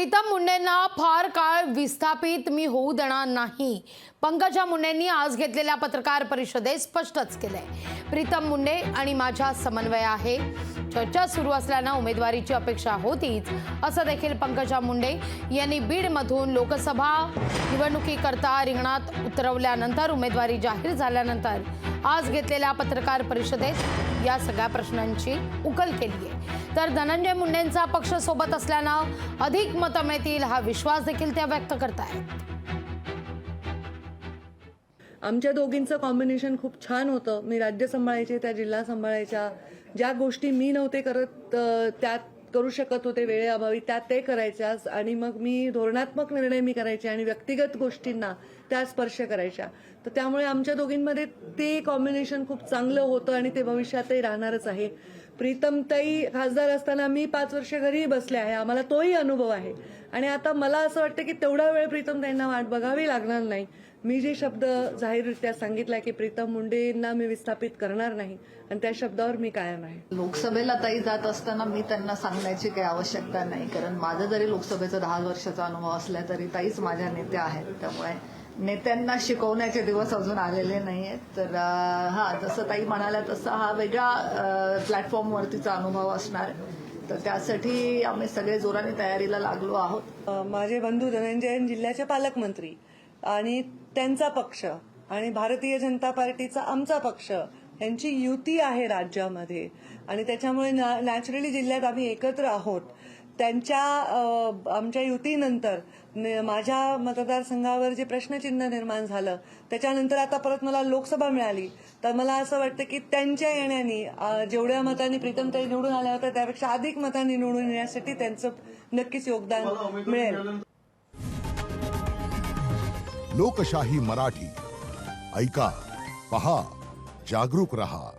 प्रीतम मुंडेंना फार काळ विस्थापित मी होऊ देणार नाही, पंकजा मुंडेंनी आज घेतलेल्या पत्रकार परिषदेत स्पष्टच केलंय। प्रीतम मुंडे आणि माझा समन्वय आहे, चर्चा सुरू असल्याने उमेदवारीची अपेक्षा होतीच, असं देखील पंकजा मुंडे यांनी बीडमधून लोकसभा निवडणुकीकरता रिंगणात उतरवल्यानंतर उमेदवारी जाहीर झाल्यानंतर आज घेतलेल्या पत्रकार परिषदेत या सगळ्या प्रश्नांची उकल केली आहे। तर धनंजय मुंडेंचा पक्ष सोबत असल्याने अधिक मतं मिळतील हा विश्वास देखील त्या व्यक्त करतायत। आमच्या दोघींचं कॉम्बिनेशन खूप छान होतं। मी राज्य सांभाळायचे, त्या जिल्हा सांभाळायच्या। ज्या गोष्टी मी नव्हते करत त्यात करू शकत होते वेळेअभावी, त्या ते करायच्या आणि मग मी धोरणात्मक निर्णय मी करायचे आणि व्यक्तिगत गोष्टींना त्या स्पर्श करायच्या। तर त्यामुळे आमच्या दोघींमध्ये ते कॉम्बिनेशन खूप चांगलं होतं आणि ते भविष्यातही राहणारच आहे। प्रीतमताई खासदार असताना मी 5 वर्ष घरी बसले आहे, आम्हाला तोही अनुभव आहे आणि आता मला असं वाटतं की तेवढा वेळ प्रीतमताईंना वाट बघावी लागणार नाही। मी जे शब्द जाहीररित्या सांगितलाय की प्रीतम मुंडेंना मी विस्थापित करणार नाही आणि त्या शब्दावर मी कायम आहे। लोकसभेला ताई जात असताना मी त्यांना सांगण्याची काही आवश्यकता नाही, कारण माझा जरी लोकसभेचा 10 वर्षाचा अनुभव असला तरी ताईच माझ्या नेत्या आहेत, त्यामुळे नेत्यांना शिकवण्याचे दिवस अजून आलेले नाहीयेत। तर जसं ताई म्हणाल्या तसं हा वेगळा प्लॅटफॉर्मवरतीचा अनुभव असणार, तर त्यासाठी आम्ही सगळे जोराने तयारीला लागलो आहोत। माझे बंधू धनंजय जिल्ह्याचे पालकमंत्री आणि त्यांचा पक्ष आणि भारतीय जनता पार्टीचा आमचा पक्ष यांची युती आहे राज्यामध्ये आणि त्याच्यामुळे नॅचरली जिल्ह्यात आम्ही एकत्र आहोत। त्यांच्या आमच्या युतीनंतर माझ्या मतदारसंघावर जे प्रश्नचिन्ह निर्माण झालं त्याच्यानंतर आता परत मला लोकसभा मिळाली, तर मला असं वाटतं की त्यांच्या येण्याने जेवढ्या मतांनी प्रीतमताई निवडून आल्या होत्या त्यापेक्षा अधिक मतांनी निवडून येण्यासाठी त्यांचं नक्कीच योगदान मिळेल। लोकशाही मराठी ऐका, पहा, जागरूक रहा।